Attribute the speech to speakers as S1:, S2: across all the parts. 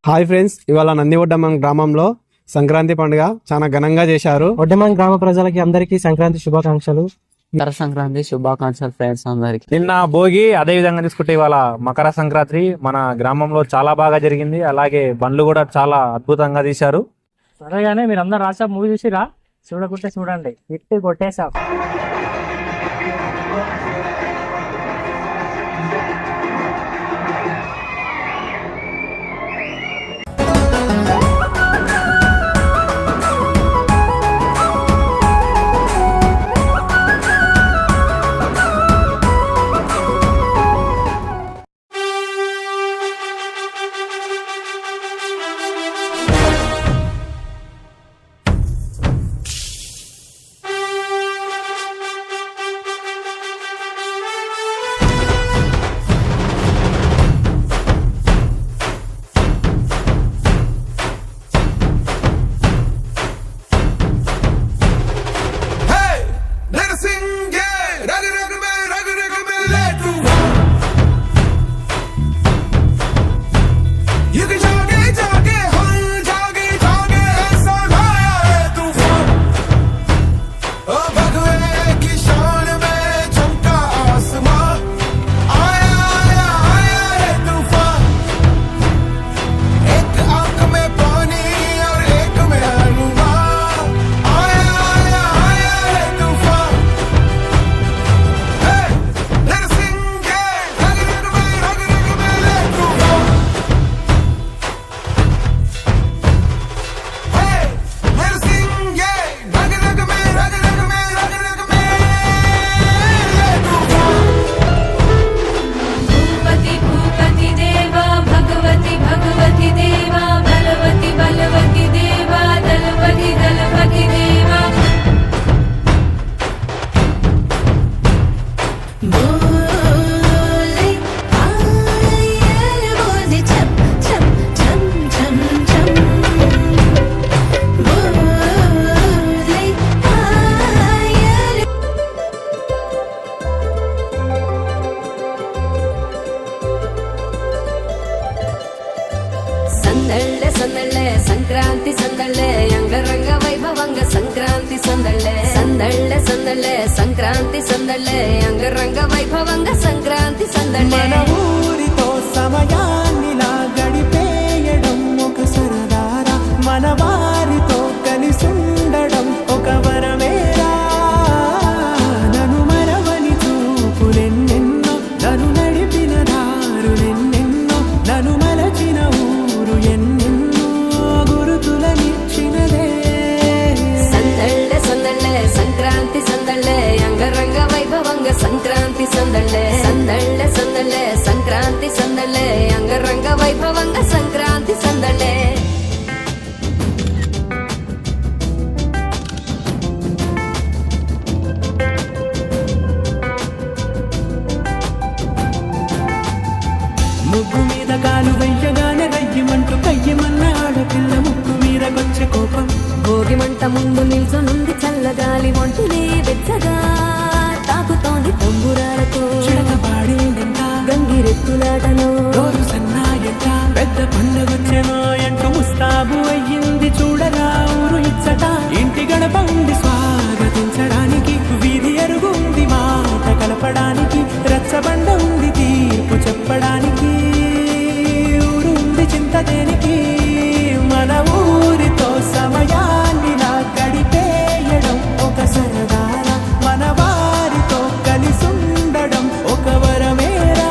S1: Hi friends, ఇవాళ నందివడ్డమం గ్రామంలో సంక్రాంతి పండుగ చాలా ఘనంగా చేశారు.
S2: వడ్డమం గ్రామ ప్రజలకి అందరికీ సంక్రాంతి శుభాకాంక్షలు.
S3: మకర సంక్రాంతి శుభాకాంక్షలు ఫ్రెండ్స్ అందరికి.
S4: నిన్న భోగి, అదే విధంగా తీసుకుంటే ఇవాళ మకర సంక్రాంతి మన గ్రామంలో చాలా బాగా జరిగింది. అలాగే బండ్లు కూడా చాలా అద్భుతంగా తీశారు.
S2: సరేగానే మీరు అందరు రాసా మూవీ చూసిరా? చూడకుంటే చూడండి, ఇట్టి కొట్టేసా.
S5: సంక్రాంతి సందళ్ళే అంగరంగ వైభవంగ సంక్రాంతి సందళ్ళే సందళ్ళే సందళ్ళే సంక్రాంతి సందళ్ళే అంగరంగ వైభవంగ సంక్రాంతి సందళ్ళే.
S6: మన ఊరితో సమయాన్నిలా గడిపేయడం ఒక సరదారా, మన వారితో కలిసుండడం ఒక వరమేరా. నన్ను మరవని చూపులెన్నెన్నో, నన్ను నడిపిన దారులెన్నెన్నో, నన్ను మలచిన ఊరు ఎన్నెన్నో గురుతులనిచ్చినదే.
S5: సందళ్ళే సందళ్ళే సంక్రాంతి సందళ్ళే అంగరంగ వైభవంగ సంక్రాంతి సందళ్ళే సందళ్ళే సందళ్ళే సంక్రాంతి సందళ్ళే అంగరంగ వైభవంగ సంక్రాంతి సందళ్ళే.
S6: ముగ్గు మీద కాలు వెయ్యగానే రయ్యమంటూ కయ్యమన్న ఆడపిల్ల ముగ్గు మీద వచ్చే కోపం.
S5: భోగి మంట ముందు నిల్చొనుంది చల్లగాలి ఒంటినే వెచ్చగా తాకుతోంది తంబురాలతో
S6: చిడకపాడిందంట
S5: గంగిరెత్తులాటలో
S6: రోజు సన్నాయంట పెద్ద పండుగొచ్చెనో అంటూ ముస్తాబు అయ్యింది చూడరా ఊరు ఇచ్చట. ఇంటి గడప ఉంది స్వాగతించడానికి, వీధి అరుగుంది మాట కలపడానికి, రచ్చబండ ఉంది తీర్పు చెప్పడానికి, ఊరు ఉంది చింత దేనికి. మన ఊరితో సమయాన్నిలా గడిపేయడం ఒక సరదారా, మన వారితో కలిసుండడం ఒక వరమేరా.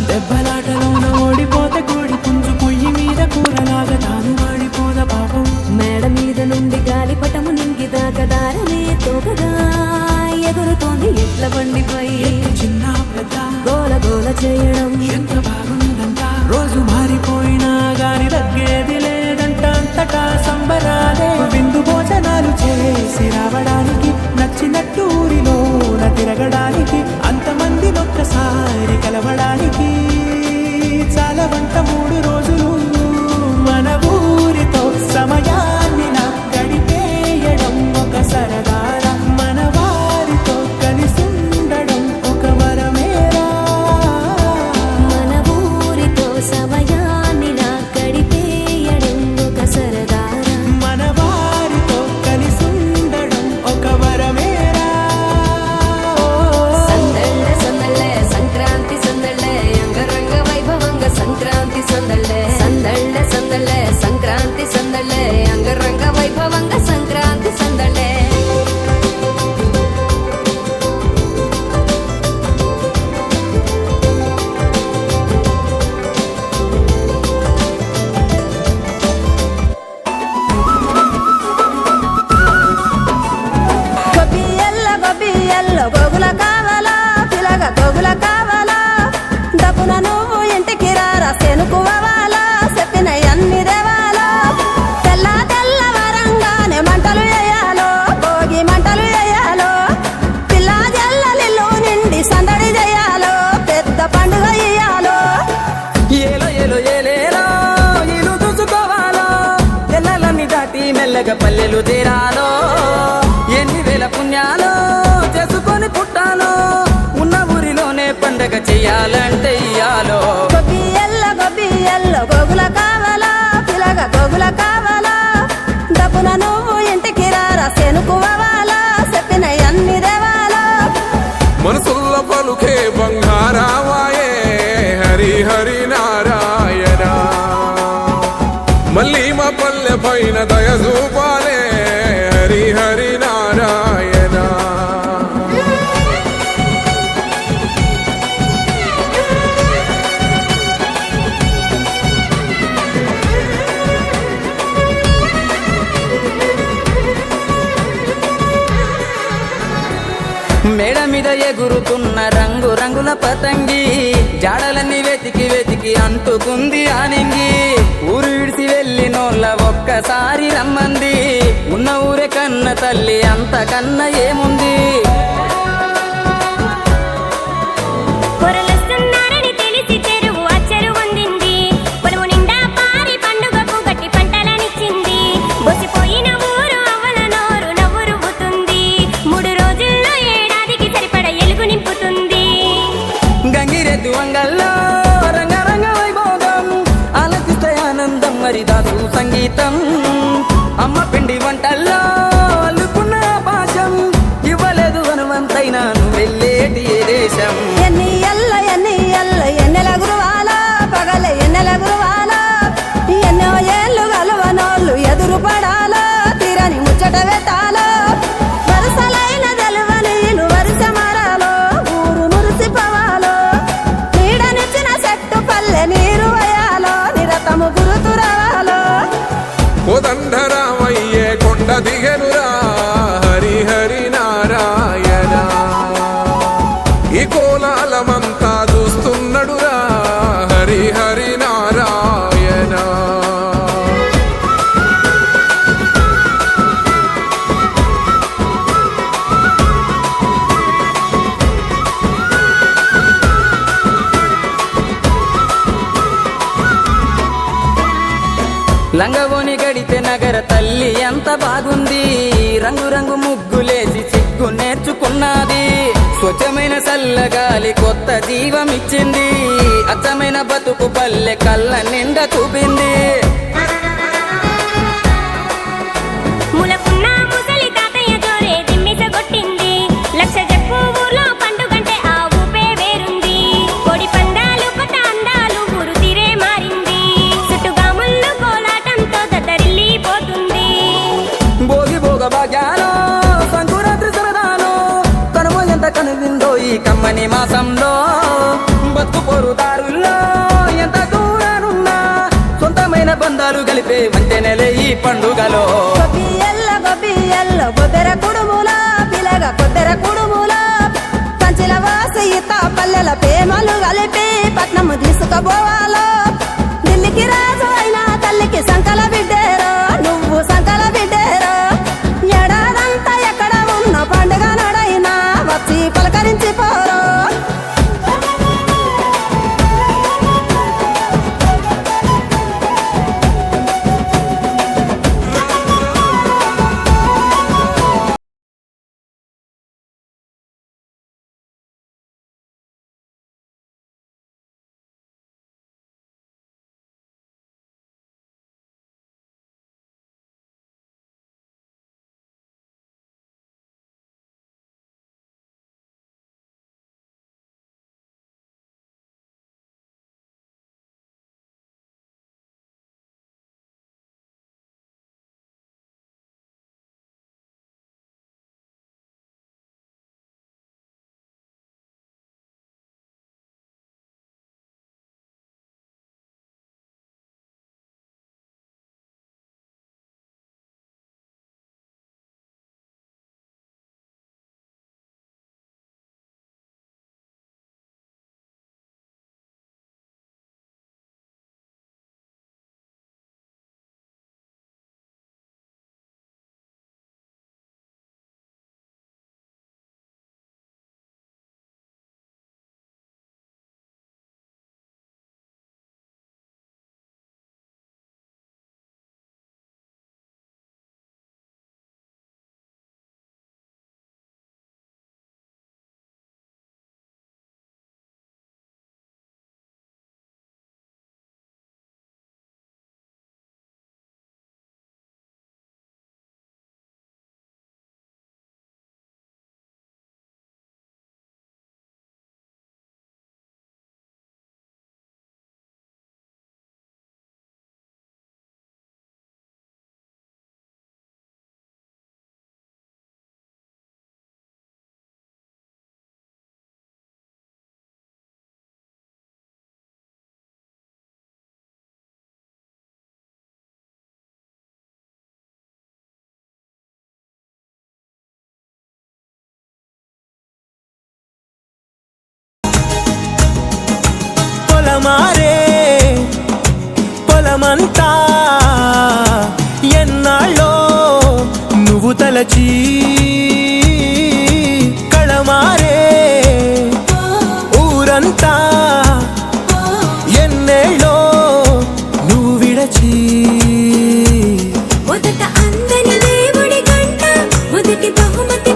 S6: దెబ్బలాటలోన ఓడిపోతే కోడి పుంజు పొయ్యి మీద కూరలాగా తాను వాడిపోద పాపం.
S5: మేడ మీద నుండి గాలిపటము నింగి దాకదారనే తోకగా ఎగురుతోంది ఎట్ల బండిపై
S6: చిన్న పెద్ద
S5: గోల గోల చేయడం
S6: ఎంత బాగుందంట. రోజు మారిపోయినా గాని తగ్గేది లేదంట. అంతటా సంబరాలే విందు భోజనాలు చేసి రావడానికి తిరగడానికి, అంతమంది ఒక్కసారి కలవడానికి చాలా వంట 3 రోజులు మన ఊరితో సమయాన్ని నా గడిపేయడం ఒక సరదారా, మన వారితో కలిసుండడం ఒక వరమేరా.
S5: మన ఊరితో సమయాన్ని నా గడిపేయడం ఒక సరదారా,
S6: మన వారితో కలిసుండడం ఒక వరమేరా.
S5: సందళ్ళ సందళ్ళ సంక్రాంతి సందళ్ళ అంగరంగ వైభవంగా సంక్రాంతి సందళ్ళ, సందళ్ళ సందళ్ళ సంక్రాంతి సందళ్ళ అంగరంగ వైభవంగా సంక్రాంతి సందళ్ళ.
S7: గొబ్బియల్ల గోగుల కావాలా, పిలగ గోగుల కావాలా, డబ్బున నువ్వు ఇంటికి రారా సెనుకువాలా, చెప్పిన అన్ని దేవాలా. తెల్లవారంగానే మంటలు వేయాలో, భోగి మంటలు వేయాలో, పిల్ల జల్లలిల్లు నిండి సందడి చేయాలో, పెద్ద పండుగ ఇయ్యాలో.
S3: ఏలో ఏలో ఏలేలో ఇల్లు చూసుకోవాలో, ఎల్లలన్నీ దాటి మెల్లగా పల్లెలు తీరాలో, ఎన్ని వేల పుణ్యాలో చేసుకొని పుట్టాలో, ఉన్న ఊరిలోనే పండగ చెయ్యాలంటే ఇయ్యాలో.
S7: గొబ్బియల్ల గోగుల కావాలా, పిలగ గోగుల కావాలా, డబ్బున నువ్వు ఇంటికి రారా సెనుకువాలా, చెప్పిన అన్ని దేవాలా.
S8: మనసుల్ల పలుకే బంగారావాయే హరి హరి నారాయణ, మళ్ళీ మా పల్లె పైన దయ చూపాలే హరి హరి నారాయణ.
S3: మేడ మీద ఎగురుతున్న రంగు రంగుల పతంగి, జాడలన్నీ వెతికి వెతికి అంటుకుంది ఆనింగి. ఊరు విడిసి వెళ్ళినోళ్ళ ఒక్కసారి రమ్మంది, ఉన్న ఊరే కన్న తల్లి అంతకన్నా ఏముంది.
S9: పొరలొస్తున్నారని తెలిసి చెరువు అచ్చరు వందింది, పొలము నిండా పారి పండుగకు గట్టి పంటలనిచ్చింది. బొసిపోయిన ఊరు అవ్వల నోరు నవ్వు రువ్వుతుంది, 3 రోజుల్లో ఏడాదికి సరిపడ ఎలుగు నింపుతుంది.
S3: గంగిరెద్దు వంగల్లో రంగరంగ వైభోగం, ఆలకిస్తే ఆనందం మరి దాసు సంగీతం. అమ్మ పిండి వంటల్లో అల్లుకున్న పాశం, ఇవ్వలేదు హనుమంతైనా నువ్వు వెళ్ళేటి ఏ దేశం.
S7: ఎన్నెల గురువాలా, పగల ఎన్నెల గురువాలా, ఎన్నో ఏళ్ళు గలవనోళ్ళు ఎదురు పడాలా, తీరని ముచ్చట వెతాలో, వరుసలైన తెలవనీలు వరుస మరాలో, ఊరు మురిసిపోవాలో, నీడనిచ్చిన చెట్టు పల్లె నీరు వయాలో, నిరతము గురుతురవాలో.
S8: కోదండరామయ్యే కొండ దిగెనురా హరి హరి నారాయణ, ఈ కోలాలమంతా చూస్తున్నడురా హరి హరి నారాయణ.
S3: లంగవోని గడితే నగర తల్లి ఎంత బాగుంది, రంగు రంగు ముగ్గులేసి సిగ్గు నేర్చుకున్నది. స్వచ్ఛమైన చల్లగాలి కొత్త జీవమిచ్చింది, అచ్చమైన బతుకు పల్లె కళ్ళ నిండా చూపింది.
S9: ములకున్న ముసలి తాతయ్య జోరే దిమ్మిసగొట్టింది, లక్ష చెప్పు ఊర్లో పండుగంటే ఆ ఊపే వేరుంది. కోడి పందాలు కొత్త అందాలు ఊరు తీరే మారింది, చుట్టుగా ముళ్ళు కోలాటంతో దద్దరిల్లిపోతుంది.
S3: భోగి భోగ భాగ్యాలో సంకురాత్రి సరదాలో, తనము ఎంత కనువిందో ఈ కమ్మని మాసంలో. బతుకు పొరుదారుల్లో ఎంత దూరానున్నా సొంతమైన బంధాలు కలిపే వంతెనలే ఈ పండుగలో.
S7: గొబ్బియల్ల కొద్దెర కుడుముల, పిలగ కొద్దెర కుడుముల, కంచిల వాసి ఇత పల్లెల ప్రేమలు కలిపి పట్నము తీసుకుపోవాలో. ఢిల్లీకి రాజు అయినా తల్లికి సంకల బిడ్డేరో, నువ్వు సంకల బిడ్డేరో. ఏడాదంతా ఎక్కడ ఉన్న పండుగ నడైనా వచ్చి
S6: ఊరంతా ఎన్నాళ్ళో నువ్వు తలచి కళమారే ఊరంతా ఎన్నేళ్ళో నువ్వు విడచి
S5: మొదట అందని దేవుడి గంట మొదటి బహుమతి